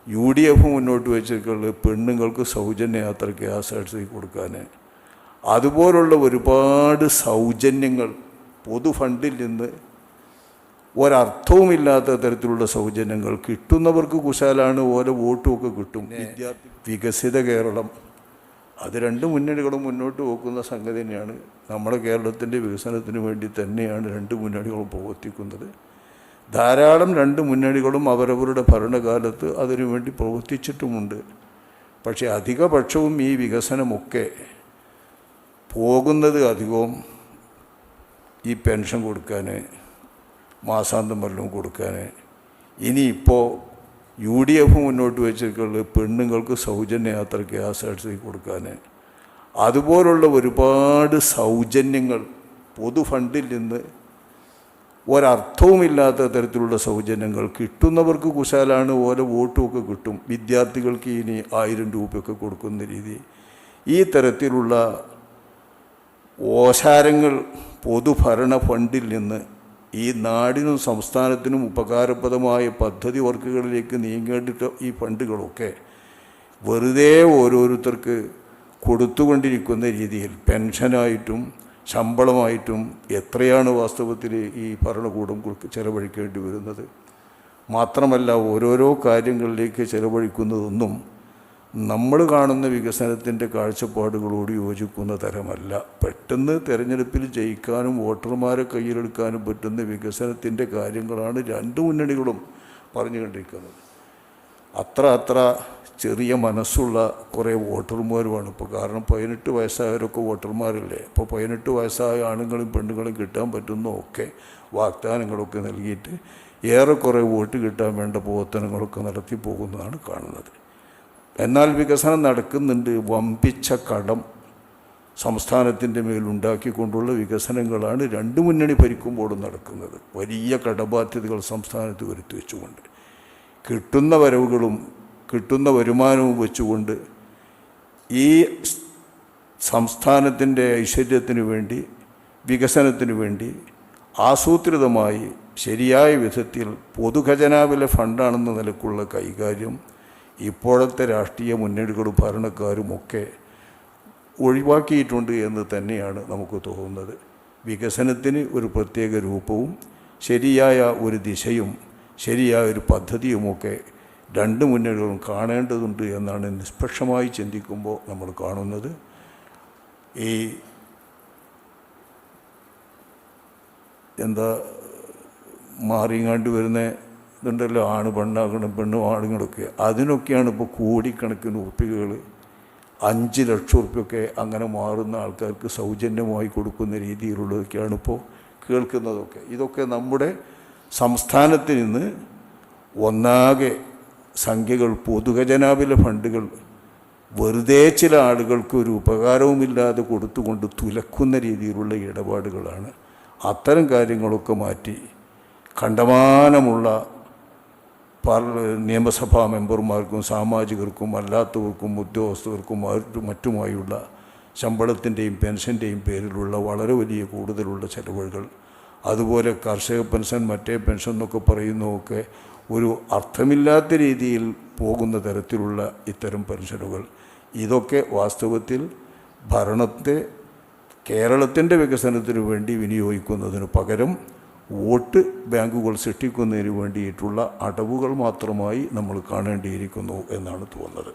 UDF മുന്നോട്ട് വെച്ചിട്ടുള്ള പെണ്ണുങ്ങൾക്ക് സൗജന്യ യാത്ര KSRTC കൊടുക്കാൻ, അതുപോലുള്ള ഒരുപാട് സൗജന്യങ്ങൾ പൊതു ഫണ്ടിൽ നിന്ന് ഒരർത്ഥവുമില്ലാത്ത തരത്തിലുള്ള സൗജന്യങ്ങൾ കിട്ടുന്നവർക്ക് കുശാലാണ്, ഓരോ വോട്ടുമൊക്കെ കിട്ടും. വികസിത കേരളം അത് രണ്ട് മുന്നണികളും മുന്നോട്ട് വെക്കുന്ന സംഗതി തന്നെയാണ്. നമ്മുടെ കേരളത്തിൻ്റെ വികസനത്തിന് വേണ്ടി തന്നെയാണ് രണ്ട് മുന്നണികളും പ്രവർത്തിക്കുന്നത്. ധാരാളം രണ്ട് മുന്നണികളും അവരവരുടെ ഭരണകാലത്ത് അതിനു വേണ്ടി പ്രവർത്തിച്ചിട്ടുമുണ്ട്. പക്ഷേ അധിക പക്ഷവും ഈ വികസനമൊക്കെ പോകുന്നത് അധികവും ഈ പെൻഷൻ കൊടുക്കാൻ, മാസാന്തം വല്ലതും കൊടുക്കാൻ, ഇനിയിപ്പോൾ UDF മുന്നോട്ട് വെച്ചിട്ടുള്ള പെണ്ണുങ്ങൾക്ക് സൗജന്യ യാത്ര KSRTC കൊടുക്കാൻ, അതുപോലുള്ള ഒരുപാട് സൗജന്യങ്ങൾ പൊതു ഫണ്ടിൽ നിന്ന് ഒരർത്ഥവുമില്ലാത്ത തരത്തിലുള്ള സൗജന്യങ്ങൾ കിട്ടുന്നവർക്ക് കുശാലാണ്, ഓരോ വോട്ടുമൊക്കെ കിട്ടും. വിദ്യാർത്ഥികൾക്ക് ഇനി 1000 രൂപയൊക്കെ കൊടുക്കുന്ന രീതി, ഈ തരത്തിലുള്ള ഓശാരങ്ങൾ പൊതുഭരണ ഫണ്ടിൽ നിന്ന് ഈ നാടിനും സംസ്ഥാനത്തിനും ഉപകാരപ്രദമായ പദ്ധതി വർക്കുകളിലേക്ക് നീങ്ങേണ്ടിട്ട് ഈ ഫണ്ടുകളൊക്കെ വെറുതെ ഓരോരുത്തർക്ക് കൊടുത്തുകൊണ്ടിരിക്കുന്ന രീതിയിൽ പെൻഷനായിട്ടും ശമ്പളമായിട്ടും എത്രയാണ് വാസ്തവത്തിൽ ഈ ഭരണകൂടം ചെലവഴിക്കേണ്ടി വരുന്നത്. മാത്രമല്ല ഓരോരോ കാര്യങ്ങളിലേക്ക് ചെലവഴിക്കുന്നതൊന്നും നമ്മൾ കാണുന്ന വികസനത്തിൻ്റെ കാഴ്ചപ്പാടുകളോട് യോജിക്കുന്ന തരമല്ല. പെട്ടെന്ന് തെരഞ്ഞെടുപ്പിൽ ജയിക്കാനും വോട്ടർമാരെ കയ്യിലെടുക്കാനും പറ്റുന്ന വികസനത്തിൻ്റെ കാര്യങ്ങളാണ് രണ്ട് മുന്നണികളും പറഞ്ഞുകൊണ്ടിരിക്കുന്നത്. അത്ര ചെറിയ മനസ്സുള്ള കുറേ വോട്ടർമാരുമാണ് ഇപ്പോൾ. കാരണം 18 വയസ്സായവരൊക്കെ വോട്ടർമാരല്ലേ. അപ്പോൾ 18 വയസ്സായ ആണുങ്ങളും പെണ്ണുങ്ങളും കിട്ടാൻ പറ്റുന്നതൊക്കെ വാഗ്ദാനങ്ങളൊക്കെ നൽകിയിട്ട് ഏറെക്കുറെ വോട്ട് കിട്ടാൻ വേണ്ട പ്രവർത്തനങ്ങളൊക്കെ നടത്തി പോകുന്നതാണ് കാണുന്നത്. എന്നാൽ വികസനം നടക്കുന്നുണ്ട്. വമ്പിച്ച കടം സംസ്ഥാനത്തിൻ്റെ മേലുണ്ടാക്കിക്കൊണ്ടുള്ള വികസനങ്ങളാണ് രണ്ട് മുന്നണി ഭരിക്കുമ്പോഴും നടക്കുന്നത്. വലിയ കടബാധ്യതകൾ സംസ്ഥാനത്ത് വരുത്തി വെച്ചുകൊണ്ട് കിട്ടുന്ന വരവുകളും കിട്ടുന്ന വരുമാനവും വെച്ചുകൊണ്ട് ഈ സംസ്ഥാനത്തിൻ്റെ ഐശ്വര്യത്തിന് വേണ്ടി വികസനത്തിന് വേണ്ടി ആസൂത്രിതമായി ശരിയായ വിധത്തിൽ പൊതുഖജനാവിലെ ഫണ്ടാണെന്ന നിലക്കുള്ള കൈകാര്യം ഇപ്പോഴത്തെ രാഷ്ട്രീയ മുന്നണികളും ഭരണക്കാരുമൊക്കെ ഒഴിവാക്കിയിട്ടുണ്ട് എന്ന് തന്നെയാണ് നമുക്ക് തോന്നുന്നത്. വികസനത്തിന് ഒരു പ്രത്യേക രൂപവും ശരിയായ ഒരു ദിശയും ശരിയായ ഒരു പദ്ധതിയുമൊക്കെ രണ്ട് മുന്നണികളും കാണേണ്ടതുണ്ട് എന്നാണ് നിഷ്പക്ഷമായി ചിന്തിക്കുമ്പോൾ നമ്മൾ കാണുന്നത്. ഈ മാറിങ്ങാണ്ട് വരുന്ന ഇതുണ്ടല്ലോ, ആണ് പെണ്ണാകണം, പെണ്ണും ആണുങ്ങളൊക്കെ, അതിനൊക്കെയാണ് ഇപ്പോൾ കോടിക്കണക്കിന് ഉറുപ്പികകൾ 5 ലക്ഷം ഉറുപ്പിയൊക്കെ അങ്ങനെ മാറുന്ന ആൾക്കാർക്ക് സൗജന്യമായി കൊടുക്കുന്ന രീതിയിലുള്ളതൊക്കെയാണ് ഇപ്പോൾ കേൾക്കുന്നതൊക്കെ. ഇതൊക്കെ നമ്മുടെ സംസ്ഥാനത്തിൽ നിന്ന് ഒന്നാകെ സംഖ്യകൾ പൊതുഖജനാവിലെ ഫണ്ടുകൾ വെറുതെ ചില ആളുകൾക്ക് ഒരു ഉപകാരവുമില്ലാതെ കൊടുത്തുകൊണ്ട് തുലക്കുന്ന രീതിയിലുള്ള ഇടപാടുകളാണ്. അത്തരം കാര്യങ്ങളൊക്കെ മാറ്റി കണ്ടമാനമുള്ള നിയമസഭാ മെമ്പർമാർക്കും സാമാജികർക്കും അല്ലാത്തവർക്കും ഉദ്യോഗസ്ഥർക്കും മറ്റുമായുള്ള ശമ്പളത്തിൻ്റെയും പെൻഷൻ്റെയും പേരിലുള്ള വളരെ വലിയ കൂടുതലുള്ള ചെലവുകൾ, അതുപോലെ കർഷക പെൻഷൻ മറ്റേ പെൻഷൻ എന്നൊക്കെ പറയുന്നതൊക്കെ ഒരു അർത്ഥമില്ലാത്ത രീതിയിൽ പോകുന്ന തരത്തിലുള്ള ഇത്തരം പെൻഷനുകൾ, ഇതൊക്കെ വാസ്തവത്തിൽ ഭരണത്തെ കേരളത്തിൻ്റെ വികസനത്തിന് വേണ്ടി വിനിയോഗിക്കുന്നതിന് പകരം വോട്ട് ബാങ്കുകൾ സൃഷ്ടിക്കുന്നതിന് വേണ്ടിയിട്ടുള്ള അടവുകൾ മാത്രമായി നമ്മൾ കാണേണ്ടിയിരിക്കുന്നു എന്നാണ് തോന്നുന്നത്.